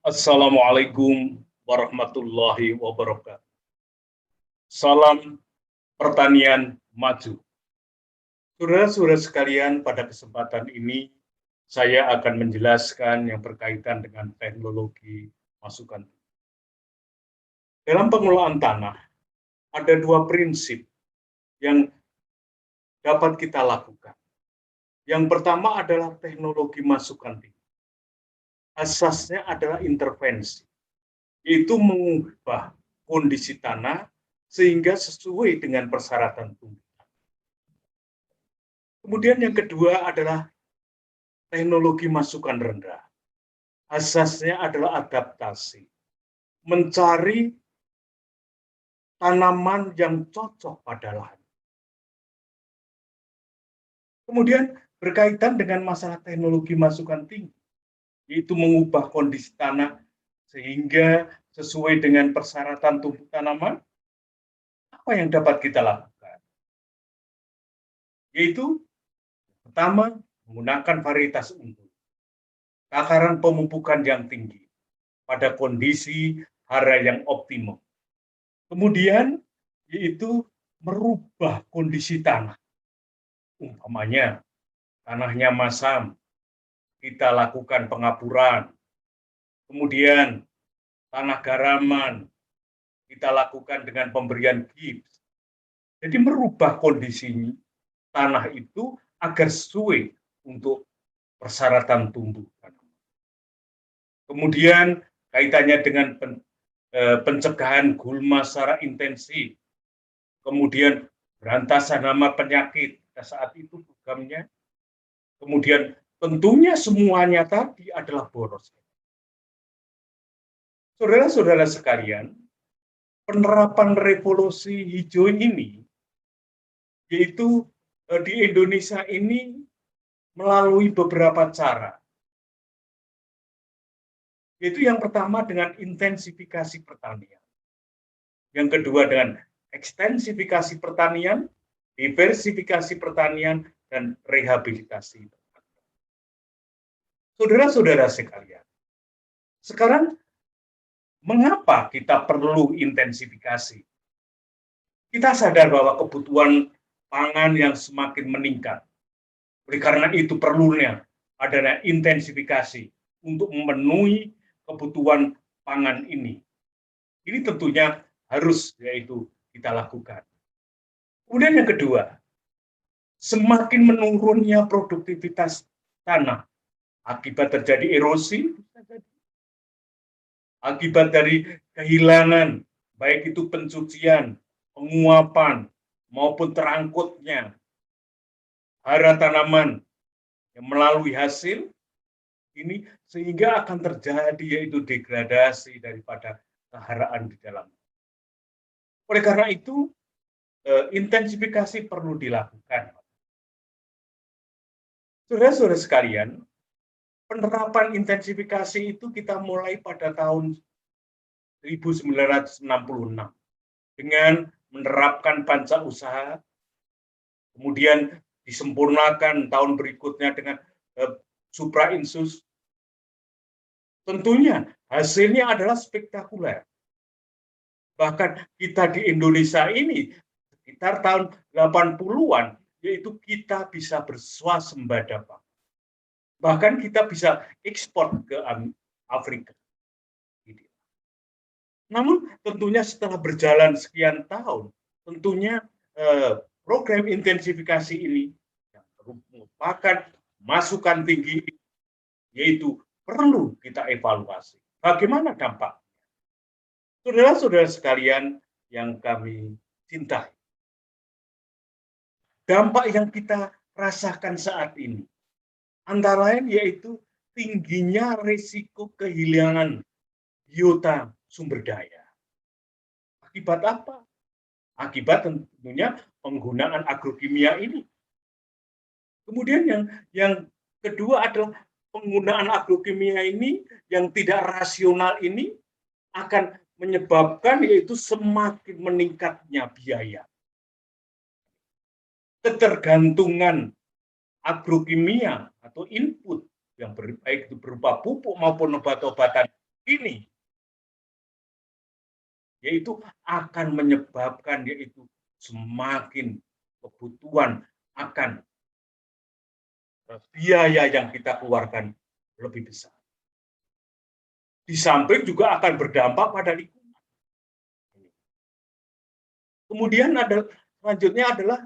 Assalamualaikum warahmatullahi wabarakatuh. Salam pertanian maju. Saudara-saudara sekalian, pada kesempatan ini saya akan menjelaskan yang berkaitan dengan teknologi masukan. Dalam pengelolaan tanah, ada dua prinsip yang dapat kita lakukan. Yang pertama adalah teknologi masukan tinggi. Asasnya adalah intervensi, yaitu mengubah kondisi tanah sehingga sesuai dengan persyaratan tumbuhan. Kemudian yang kedua adalah teknologi masukan rendah. Asasnya adalah adaptasi, mencari tanaman yang cocok pada lahan. Kemudian berkaitan dengan masalah teknologi masukan tinggi, yaitu mengubah kondisi tanah sehingga sesuai dengan persyaratan tumbuh tanaman. Apa yang dapat kita lakukan? Yaitu pertama, menggunakan varietas unggul, takaran pemupukan yang tinggi pada kondisi hara yang optimum. Kemudian yaitu merubah kondisi tanah. Umpamanya tanahnya masam, kita lakukan pengapuran. Kemudian tanah garaman, kita lakukan dengan pemberian gips. Jadi merubah kondisi tanah itu agar sesuai untuk persyaratan tumbuh. Kemudian kaitannya dengan pencegahan gulma secara intensif, kemudian berantasan hama penyakit saat itu programnya, kemudian tentunya semuanya tadi adalah boros. Saudara-saudara sekalian, penerapan revolusi hijau ini, yaitu di Indonesia ini melalui beberapa cara. Yaitu yang pertama dengan intensifikasi pertanian. Yang kedua dengan ekstensifikasi pertanian, diversifikasi pertanian, dan rehabilitasi. Saudara-saudara sekalian, sekarang mengapa kita perlu intensifikasi? Kita sadar bahwa kebutuhan pangan yang semakin meningkat. Oleh karena itu perlunya adanya intensifikasi untuk memenuhi kebutuhan pangan ini. Ini tentunya harus yaitu kita lakukan. Kemudian yang kedua, semakin menurunnya produktivitas tanah akibat terjadi erosi, akibat dari kehilangan, baik itu pencucian, penguapan, maupun terangkutnya hara tanaman yang melalui hasil ini, sehingga akan terjadi yaitu degradasi daripada keharaan di dalam. Oleh karena itu, intensifikasi perlu dilakukan. Saudara-saudara sekalian, penerapan intensifikasi itu kita mulai pada tahun 1966 dengan menerapkan panca usaha, kemudian disempurnakan tahun berikutnya dengan suprainsus. Tentunya hasilnya adalah spektakuler. Bahkan kita di Indonesia ini sekitar tahun 80-an, yaitu kita bisa berswasembada. Bahkan kita bisa ekspor ke Afrika. Namun tentunya setelah berjalan sekian tahun, tentunya program intensifikasi ini yang merupakan masukan tinggi, yaitu perlu kita evaluasi. Bagaimana dampak? Saudara-saudara sekalian yang kami cintai, dampak yang kita rasakan saat ini, antara lain yaitu tingginya risiko kehilangan biota sumber daya. Akibat apa? Akibat tentunya penggunaan agrokimia ini. Kemudian yang kedua adalah penggunaan agrokimia ini yang tidak rasional ini akan menyebabkan yaitu semakin meningkatnya biaya. Ketergantungan agrokimia atau input yang baik itu berupa pupuk maupun obat-obatan ini yaitu akan menyebabkan yaitu semakin kebutuhan akan biaya yang kita keluarkan lebih besar. Di samping juga akan berdampak pada lingkungan. Kemudian selanjutnya adalah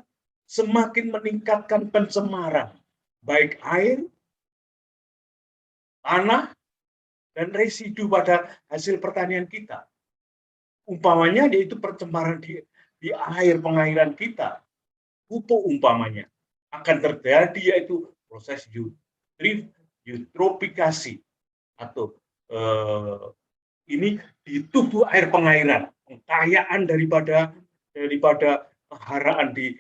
semakin meningkatkan pencemaran, baik air, tanah, dan residu pada hasil pertanian kita. Umpamanya yaitu pencemaran di air pengairan kita, pupuk umpamanya, akan terjadi yaitu proses eutrofikasi atau ini di tubuh air pengairan, kekayaan daripada keharaan di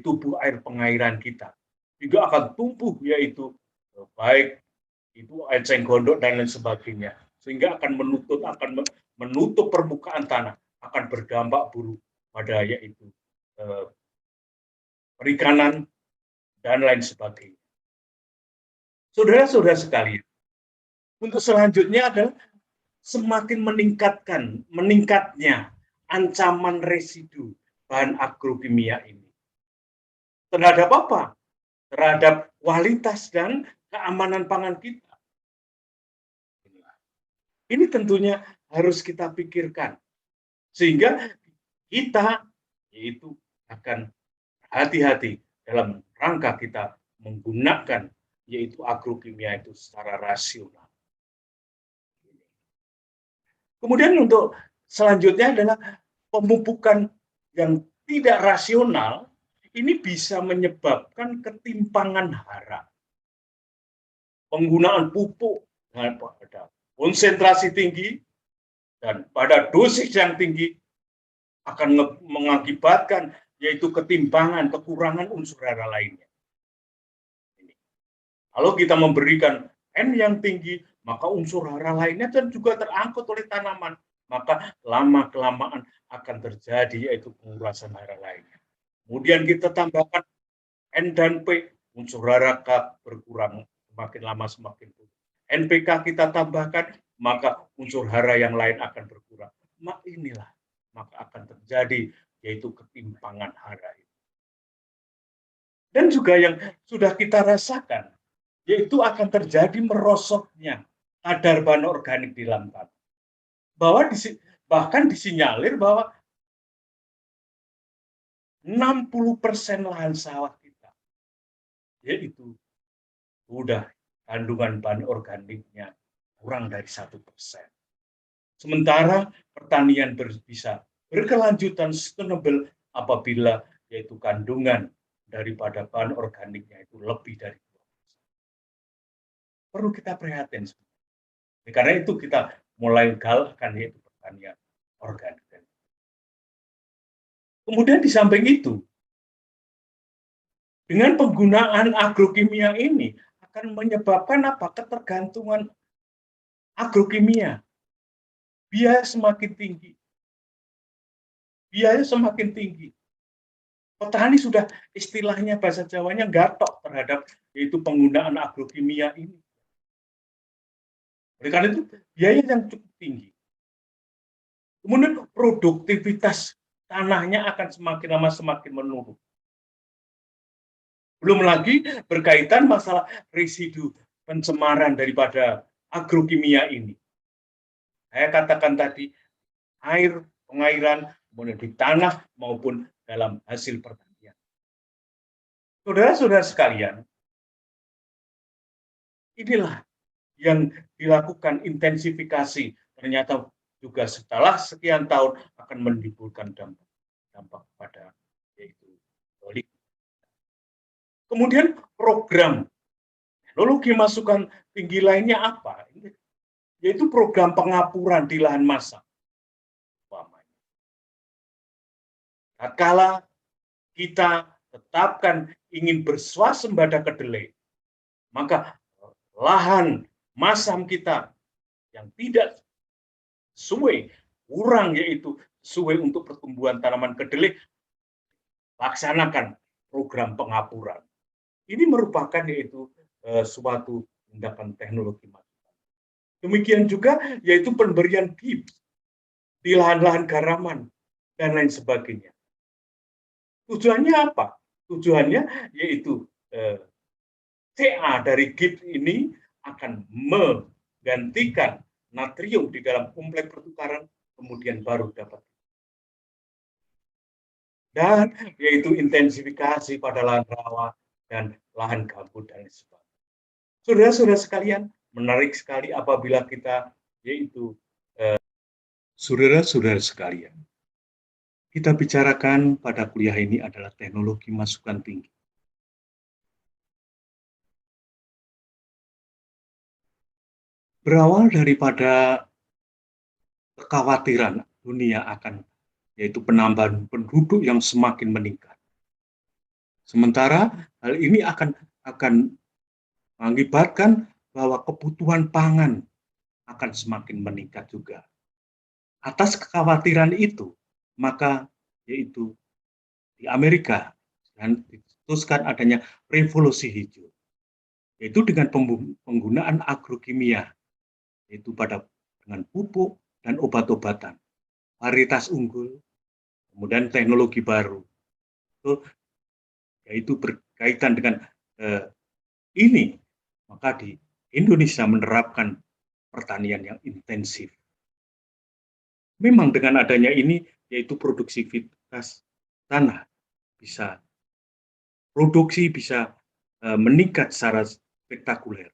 tubuh air pengairan kita juga akan tumbuh yaitu baik itu eceng gondok dan lain sebagainya, sehingga akan menutup permukaan tanah, akan berdampak buruk pada yaitu perikanan dan lain sebagainya. Saudara-saudara sekalian, untuk selanjutnya adalah semakin meningkatnya ancaman residu bahan agrokimia ini. Terhadap apa? Terhadap kualitas dan keamanan pangan kita. Ini tentunya harus kita pikirkan, sehingga kita yaitu akan hati-hati dalam rangka kita menggunakan yaitu agrokimia itu secara rasional. Kemudian untuk selanjutnya adalah pemupukan yang tidak rasional, ini bisa menyebabkan ketimpangan hara. Penggunaan pupuk pada konsentrasi tinggi dan pada dosis yang tinggi akan mengakibatkan yaitu ketimpangan, kekurangan unsur hara lainnya. Kalau kita memberikan N yang tinggi, maka unsur hara lainnya dan juga terangkut oleh tanaman, maka lama-kelamaan akan terjadi yaitu pengurasan hara lainnya. Kemudian kita tambahkan N dan P, unsur hara K berkurang semakin lama semakin buruk. NPK kita tambahkan, maka unsur hara yang lain akan berkurang. Maka akan terjadi yaitu ketimpangan hara itu. Dan juga yang sudah kita rasakan, yaitu akan terjadi merosotnya kadar bahan organik di dalam tanah. Bahkan disinyalir bahwa 60% lahan sawah kita, yaitu sudah kandungan bahan organiknya kurang dari 1%. Sementara pertanian bisa berkelanjutan sustainable apabila yaitu kandungan daripada bahan organiknya itu lebih dari 2%. Perlu kita prihatin. Karena itu kita mulai galakkan yaitu pertanian organik. Kemudian di samping itu, dengan penggunaan agrokimia ini akan menyebabkan apa? Ketergantungan agrokimia. Biaya semakin tinggi. Petani sudah istilahnya bahasa Jawanya gatok terhadap yaitu penggunaan agrokimia ini. Oleh karena itu, biaya yang cukup tinggi. Kemudian produktivitas tanahnya akan semakin lama semakin menurun. Belum lagi berkaitan masalah residu pencemaran daripada agrokimia ini. Saya katakan tadi, air, pengairan, kemudian di tanah maupun dalam hasil pertanian. Saudara-saudara sekalian, inilah yang dilakukan intensifikasi, ternyata juga setelah sekian tahun akan menimbulkan dampak pada yaitu lingkungan. Kemudian program teknologi masukan tinggi lainnya apa? Yaitu program pengapuran di lahan masak. Tatkala kita tetapkan ingin bersuasembada kedelai, maka lahan masam kita yang tidak sesuai, kurang yaitu sesuai untuk pertumbuhan tanaman kedelai, laksanakan program pengapuran. Ini merupakan yaitu suatu tindakan teknologi masukan. Demikian juga yaitu pemberian gift di lahan-lahan garaman dan lain sebagainya. Tujuannya apa? Tujuannya yaitu CA dari gift ini akan menggantikan natrium di dalam kompleks pertukaran, kemudian baru dapat. Dan yaitu intensifikasi pada lahan rawa dan lahan gambut dan sebagainya. Saudara-saudara sekalian, menarik sekali apabila kita yaitu saudara-saudara sekalian, kita bicarakan pada kuliah ini adalah teknologi masukan tinggi. Berawal daripada kekhawatiran dunia akan yaitu penambahan penduduk yang semakin meningkat. Sementara hal ini akan mengakibatkan bahwa kebutuhan pangan akan semakin meningkat juga. Atas kekhawatiran itu, maka yaitu di Amerika dan diputuskan adanya revolusi hijau, yaitu dengan penggunaan agrokimia, yaitu dengan pupuk dan obat-obatan, varietas unggul, kemudian teknologi baru, yaitu berkaitan dengan ini, maka di Indonesia menerapkan pertanian yang intensif. Memang dengan adanya ini, yaitu produksivitas tanah bisa meningkat secara spektakuler,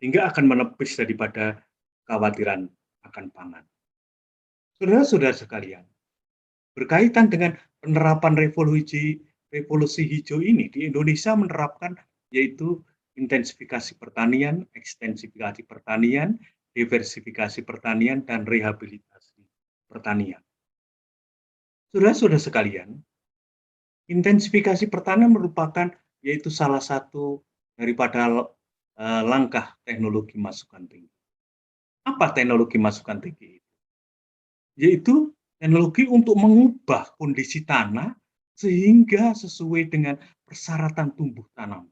hingga akan menepis daripada kekhawatiran akan pangan. Saudara-saudara sekalian, berkaitan dengan penerapan revolusi hijau ini, di Indonesia menerapkan yaitu intensifikasi pertanian, ekstensifikasi pertanian, diversifikasi pertanian, dan rehabilitasi pertanian. Saudara-saudara sekalian, intensifikasi pertanian merupakan yaitu salah satu daripada langkah teknologi masukan tinggi. Apa teknologi masukan tinggi? Yaitu teknologi untuk mengubah kondisi tanah sehingga sesuai dengan persyaratan tumbuh tanam.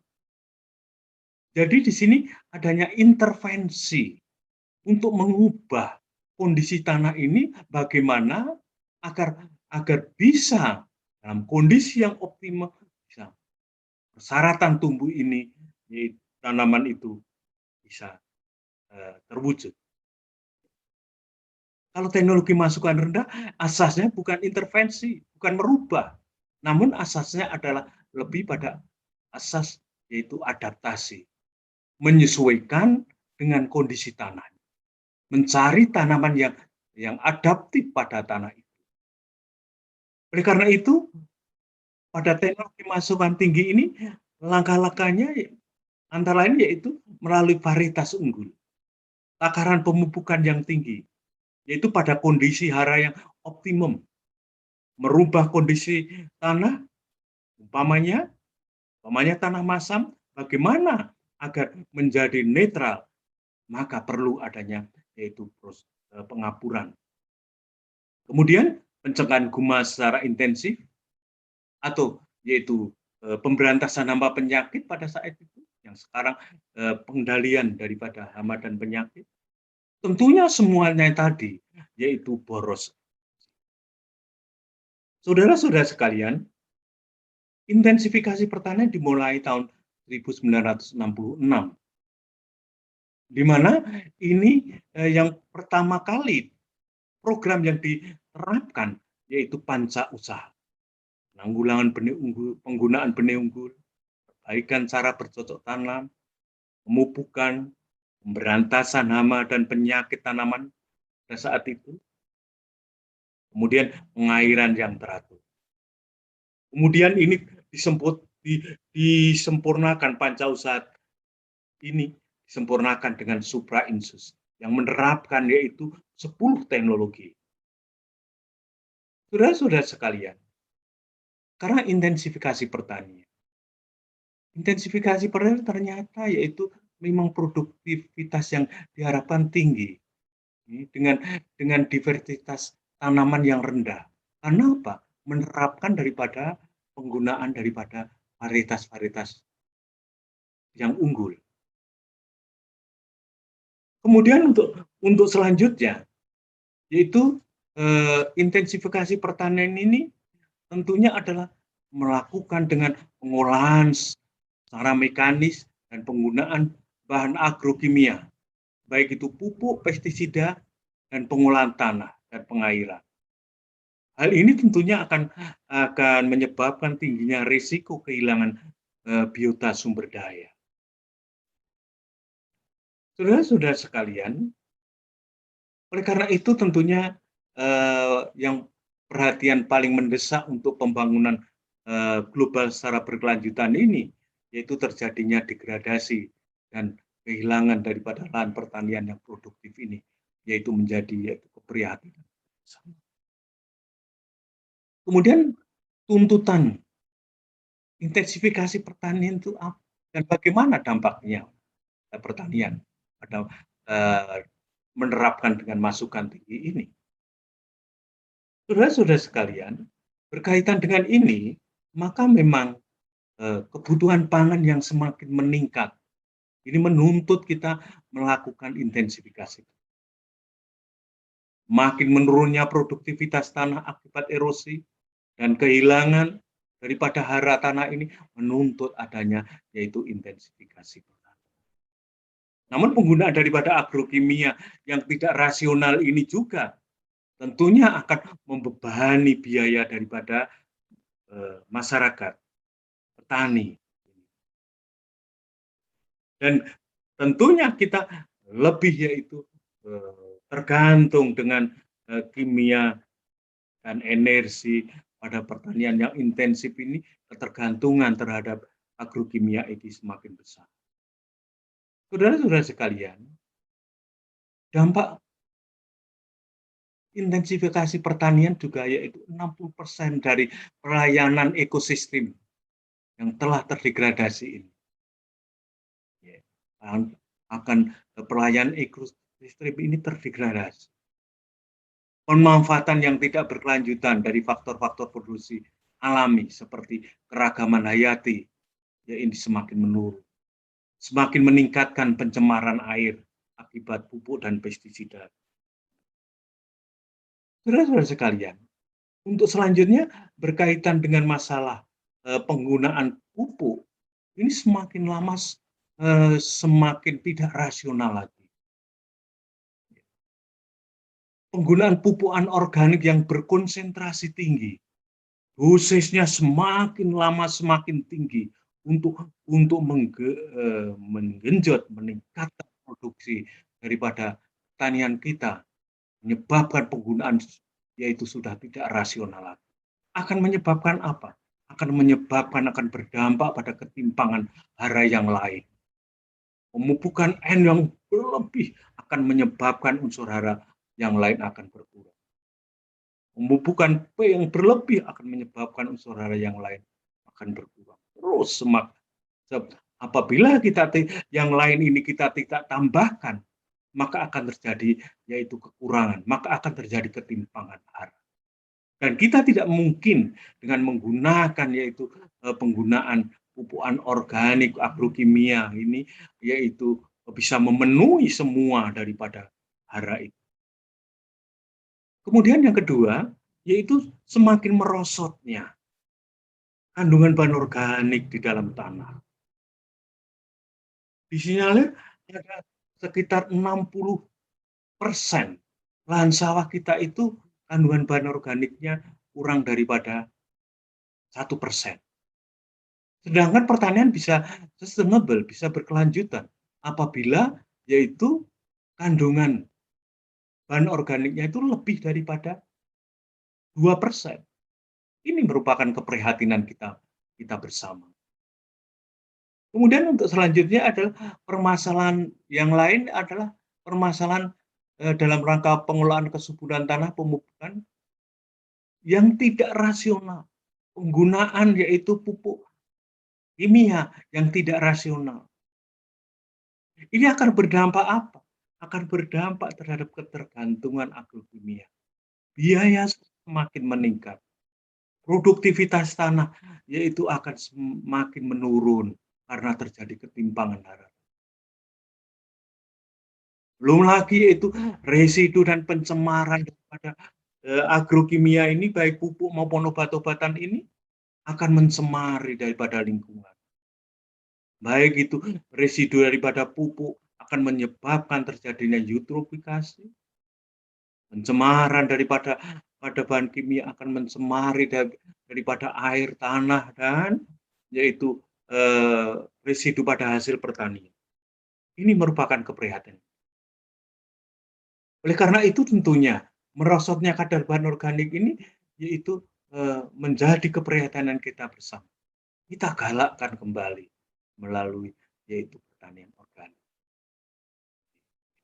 Jadi di sini adanya intervensi untuk mengubah kondisi tanah ini bagaimana agar bisa dalam kondisi yang optimal, bisa persyaratan tumbuh ini, yaitu tanaman itu bisa terwujud. Kalau teknologi masukan rendah, asasnya bukan intervensi, bukan merubah, namun asasnya adalah lebih pada asas yaitu adaptasi, menyesuaikan dengan kondisi tanah, mencari tanaman yang adaptif pada tanah itu. Oleh karena itu, pada teknologi masukan tinggi ini, langkah-langkahnya antara lain yaitu melalui varietas unggul, takaran pemupukan yang tinggi, yaitu pada kondisi hara yang optimum, merubah kondisi tanah, umpamanya tanah masam, bagaimana agar menjadi netral, maka perlu adanya yaitu pengapuran. Kemudian pencegahan guma secara intensif, atau yaitu pemberantasan hama penyakit pada saat itu, yang sekarang pengendalian daripada hama dan penyakit. Tentunya semuanya tadi, yaitu boros. Saudara-saudara sekalian, intensifikasi pertanian dimulai tahun 1966, di mana ini yang pertama kali program yang diterapkan yaitu panca usaha, penanggulangan benih unggul, penggunaan benih unggul, perbaikan cara bercocok tanam, pemupukan, pemberantasan hama dan penyakit tanaman pada saat itu, kemudian pengairan yang teratur. Kemudian ini disempurnakan panca usaha ini disempurnakan dengan suprainsus yang menerapkan yaitu 10 teknologi. Saudara-saudara sekalian, karena intensifikasi pertanian ternyata yaitu memang produktivitas yang diharapkan tinggi dengan diversitas tanaman yang rendah. Karena apa? Menerapkan daripada penggunaan daripada varietas-varietas yang unggul. Kemudian untuk selanjutnya, yaitu intensifikasi pertanian ini tentunya adalah melakukan dengan pengolahan secara mekanis dan penggunaan bahan agrokimia, baik itu pupuk, pestisida, dan pengolahan tanah dan pengairan. Hal ini tentunya akan menyebabkan tingginya risiko kehilangan biota sumber daya. Saudara-saudara sekalian, oleh karena itu tentunya yang perhatian paling mendesak untuk pembangunan global secara berkelanjutan ini, yaitu terjadinya degradasi dan kehilangan daripada lahan pertanian yang produktif ini, yaitu menjadi keprihatinan. Kemudian tuntutan intensifikasi pertanian itu apa dan bagaimana dampaknya pertanian pada menerapkan dengan masukan tinggi ini. Saudara-saudara sekalian, berkaitan dengan ini, maka memang kebutuhan pangan yang semakin meningkat. Ini menuntut kita melakukan intensifikasi. Makin menurunnya produktivitas tanah akibat erosi dan kehilangan daripada hara tanah ini menuntut adanya yaitu intensifikasi. Namun penggunaan daripada agrokimia yang tidak rasional ini juga tentunya akan membebani biaya daripada masyarakat, petani. Dan tentunya kita lebih yaitu tergantung dengan kimia dan energi pada pertanian yang intensif ini, ketergantungan terhadap agrokimia ini semakin besar. Saudara-saudara sekalian, dampak intensifikasi pertanian juga yaitu 60% dari pelayanan ekosistem yang telah terdegradasi ini. Akan pelayanan ekosistem ini terdegradasi. Pemanfaatan yang tidak berkelanjutan dari faktor-faktor produksi alami seperti keragaman hayati, ya ini semakin menurun. Semakin meningkatkan pencemaran air akibat pupuk dan pestisida. Saudara-saudara sekalian, untuk selanjutnya berkaitan dengan masalah penggunaan pupuk, ini semakin lama semakin tidak rasional lagi. Penggunaan pupuk anorganik yang berkonsentrasi tinggi, dosisnya semakin lama semakin tinggi untuk menggenjot, meningkatkan produksi daripada pertanian kita, menyebabkan penggunaan yaitu sudah tidak rasional lagi. Akan menyebabkan apa? Akan berdampak pada ketimpangan hara yang lain. Pemupukan N yang berlebih akan menyebabkan unsur hara yang lain akan berkurang. Pemupukan P yang berlebih akan menyebabkan unsur hara yang lain akan berkurang. Terus apabila yang lain ini kita tidak tambahkan, maka akan terjadi yaitu kekurangan, maka akan terjadi ketimpangan hara. Dan kita tidak mungkin dengan menggunakan yaitu penggunaan pupuk anorganik, agrokimia ini yaitu bisa memenuhi semua daripada hara itu. Kemudian yang kedua, yaitu semakin merosotnya kandungan bahan organik di dalam tanah. Disinyalir ada sekitar 60% lahan sawah kita itu kandungan bahan organiknya kurang daripada 1%. Sedangkan pertanian bisa sustainable, bisa berkelanjutan apabila yaitu kandungan bahan organiknya itu lebih daripada 2%. Ini merupakan keprihatinan kita bersama. Kemudian untuk selanjutnya adalah permasalahan yang lain adalah permasalahan dalam rangka pengelolaan kesuburan tanah, pemupukan yang tidak rasional. Penggunaan yaitu pupuk kimia yang tidak rasional. Ini akan berdampak apa? Akan berdampak terhadap ketergantungan agrokimia. Biaya semakin meningkat. Produktivitas tanah yaitu akan semakin menurun karena terjadi ketimpangan hara. Belum lagi itu residu dan pencemaran daripada agrokimia ini, baik pupuk maupun obat-obatan ini, akan mencemari daripada lingkungan. Baik itu residu daripada pupuk akan menyebabkan terjadinya eutrofikasi, pencemaran daripada bahan kimia akan mencemari daripada air, tanah, dan yaitu residu pada hasil pertanian. Ini merupakan keprihatinan. Oleh karena itu tentunya merosotnya kadar bahan organik ini yaitu menjadi keprihatinan kita bersama. Kita galakkan kembali melalui yaitu pertanian organik.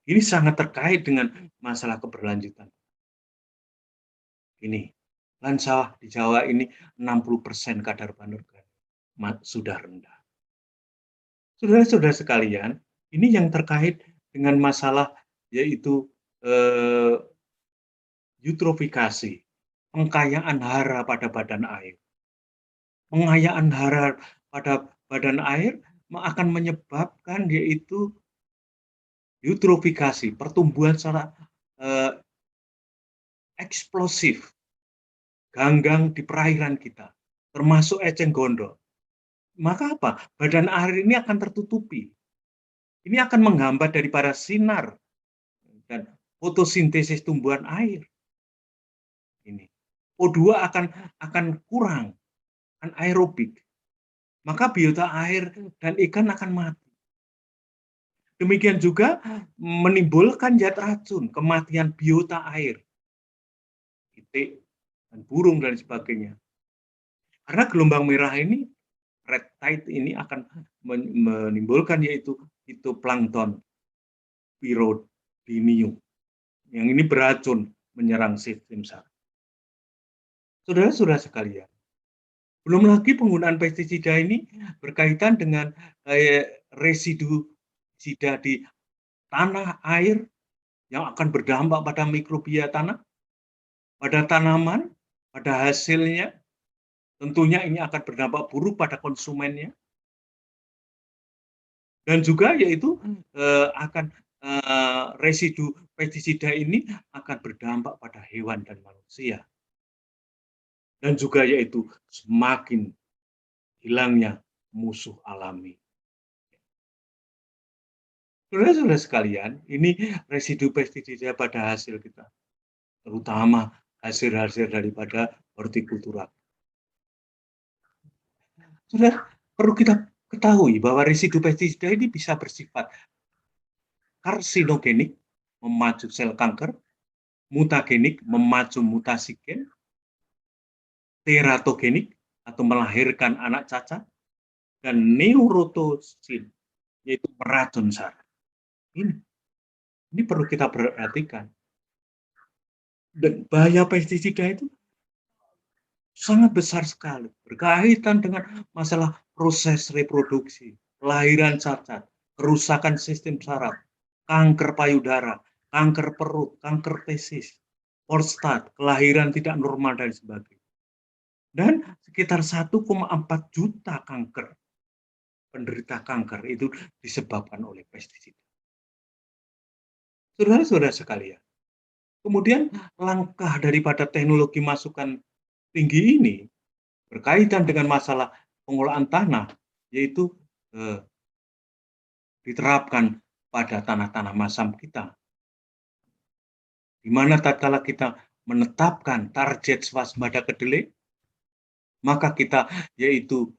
Ini sangat terkait dengan masalah keberlanjutan. Ini, lahan sawah di Jawa ini 60% kadar bahan organik sudah rendah. Saudara-saudara sekalian, ini yang terkait dengan masalah yaitu eutrofikasi, pengkayaan hara pada badan air. Pengkayaan hara pada badan air akan menyebabkan yaitu eutrofikasi, pertumbuhan secara eksplosif, ganggang di perairan kita, termasuk eceng gondok. Maka apa? Badan air ini akan tertutupi. Ini akan menghambat daripada sinar dan fotosintesis tumbuhan air. Ini O2 akan kurang, akan aerobik. Maka biota air dan ikan akan mati. Demikian juga menimbulkan zat racun, kematian biota air, itik dan burung dan sebagainya. Karena gelombang merah ini, red tide ini akan menimbulkan yaitu fitoplankton Pyrodinium yang ini beracun menyerang sistem saraf. Saudara-saudara sekalian, belum lagi penggunaan pestisida ini berkaitan dengan residu pestisida di tanah air yang akan berdampak pada mikrobia tanah, pada tanaman, pada hasilnya. Tentunya ini akan berdampak buruk pada konsumennya. Dan juga yaitu akan residu pestisida ini akan berdampak pada hewan dan manusia. Dan juga yaitu semakin hilangnya musuh alami. Saudara-saudara sekalian, ini residu pestisida pada hasil kita, terutama hasil-hasil daripada hortikultura. Sudah perlu kita ketahui bahwa residu pestisida ini bisa bersifat karsinogenik, memacu sel kanker, mutagenik, memacu mutasi gen, teratogenik, atau melahirkan anak cacat, dan neurotoxin, yaitu meracun saraf. Ini perlu kita perhatikan. Dan bahaya pestisida itu sangat besar sekali, berkaitan dengan masalah proses reproduksi, kelahiran cacat, kerusakan sistem saraf, kanker payudara, kanker perut, kanker testis, prostat, kelahiran tidak normal, dan sebagainya. Dan sekitar 1,4 juta penderita kanker itu disebabkan oleh pestisida. Saudara-saudara sekalian, kemudian langkah daripada teknologi masukan tinggi ini berkaitan dengan masalah pengolahan tanah, yaitu diterapkan pada tanah-tanah masam kita, di mana tatkala kita menetapkan target swasembada kedelai, maka kita yaitu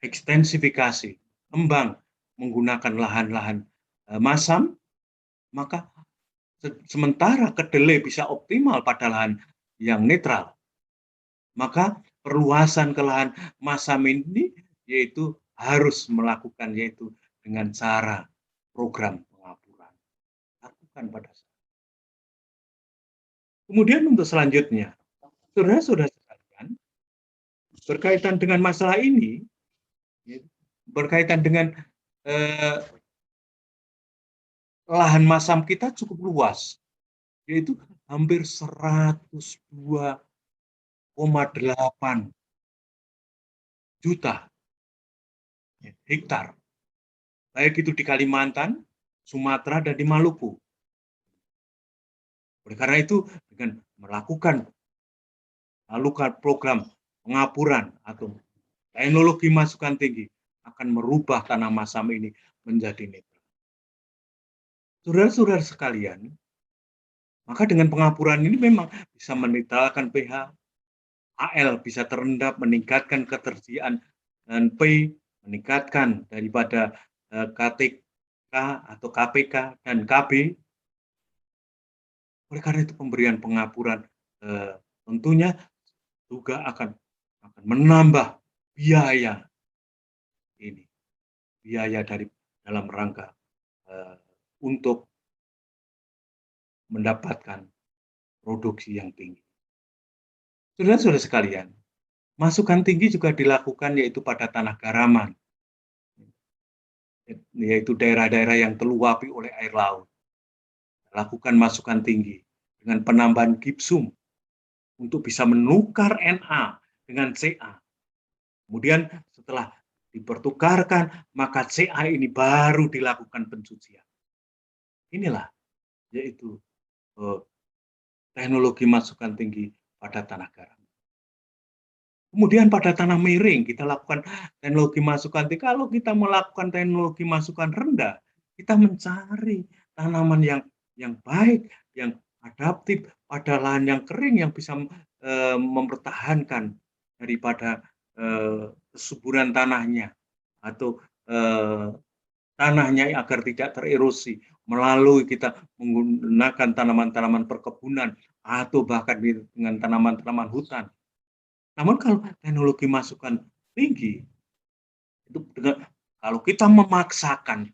ekstensifikasi, kembang menggunakan lahan-lahan masam, maka sementara kedelai bisa optimal pada lahan yang netral, maka perluasan ke lahan masam ini yaitu harus melakukan yaitu dengan cara program pengapuran. Lakukan pada saat. Kemudian untuk selanjutnya, saudara-saudara sekalian, berkaitan dengan masalah ini, berkaitan dengan lahan masam kita cukup luas, yaitu hampir 102,8 juta hektar, baik itu di Kalimantan, Sumatera, dan di Maluku. Oleh karena itu, dengan melakukan program pengapuran atau teknologi masukan tinggi akan merubah tanah masam ini menjadi netral. Saudara-saudara sekalian, maka dengan pengapuran ini memang bisa menetralkan pH, AL bisa terendap, meningkatkan ketersediaan, dan P meningkatkan daripada KTK atau KPK dan KB. Oleh karena itu pemberian pengapuran tentunya juga akan menambah biaya ini, biaya dalam rangka untuk mendapatkan produksi yang tinggi. Saudara-saudara sekalian, masukan tinggi juga dilakukan yaitu pada tanah garaman, yaitu daerah-daerah yang terluapi oleh air laut. Lakukan masukan tinggi dengan penambahan gipsum untuk bisa menukar Na dengan Ca. Kemudian setelah dipertukarkan, maka Ca ini baru dilakukan pencucian. Inilah yaitu teknologi masukan tinggi pada tanah garam. Kemudian pada tanah miring kita lakukan teknologi masukan tinggi. Kalau kita melakukan teknologi masukan rendah, kita mencari tanaman yang baik, yang adaptif pada lahan yang kering yang bisa mempertahankan daripada kesuburan tanahnya atau tanahnya agar tidak tererosi melalui kita menggunakan tanaman-tanaman perkebunan atau bahkan dengan tanaman-tanaman hutan. Namun kalau teknologi masukan tinggi, itu kalau kita memaksakan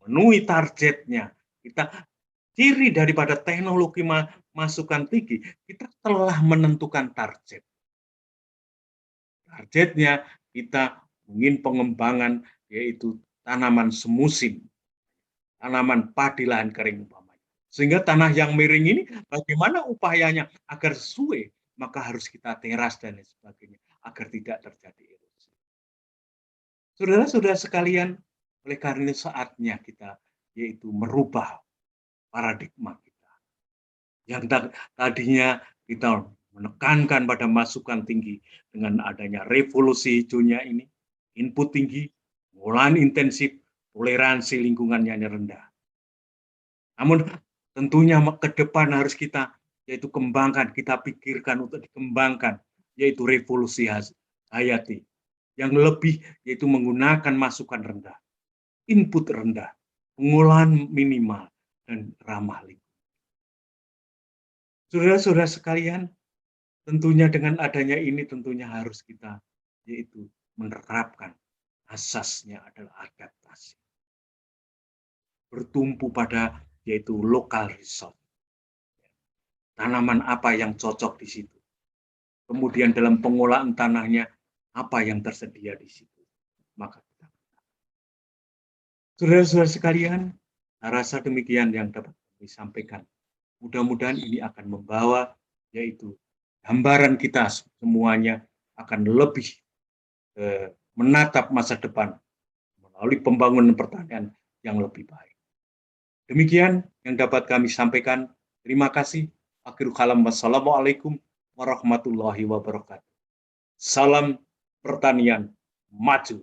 memenuhi targetnya, kita ciri daripada teknologi masukan tinggi, kita telah menentukan target. Targetnya kita ingin pengembangan yaitu tanaman semusim, tanaman padi lahan kering umpamanya. Sehingga tanah yang miring ini bagaimana upayanya agar sesuai, maka harus kita teras dan sebagainya agar tidak terjadi erosi. Saudara-saudara sekalian, oleh karena saatnya kita yaitu merubah paradigma kita. Yang tadinya kita menekankan pada masukan tinggi dengan adanya revolusi hijaunya ini, input tinggi, pengolahan intensif, toleransi lingkungannya rendah. Namun tentunya ke depan harus kita yaitu kembangkan, kita pikirkan untuk dikembangkan, yaitu revolusi hayati yang lebih yaitu menggunakan masukan rendah, input rendah, pengolahan minimal, dan ramah lingkungan. Saudara-saudara sekalian, tentunya dengan adanya ini tentunya harus kita yaitu menerapkan asasnya adalah adaptasi. Bertumpu pada yaitu lokal resource. Tanaman apa yang cocok di situ. Kemudian dalam pengolahan tanahnya apa yang tersedia di situ. Maka kita. Saudara-saudara sekalian, saya rasa demikian yang dapat disampaikan. Mudah-mudahan ini akan membawa yaitu gambaran kita semuanya akan lebih menatap masa depan melalui pembangunan pertanian yang lebih baik. Demikian yang dapat kami sampaikan. Terima kasih. Akhirul kalam. Wassalamualaikum warahmatullahi wabarakatuh. Salam pertanian maju.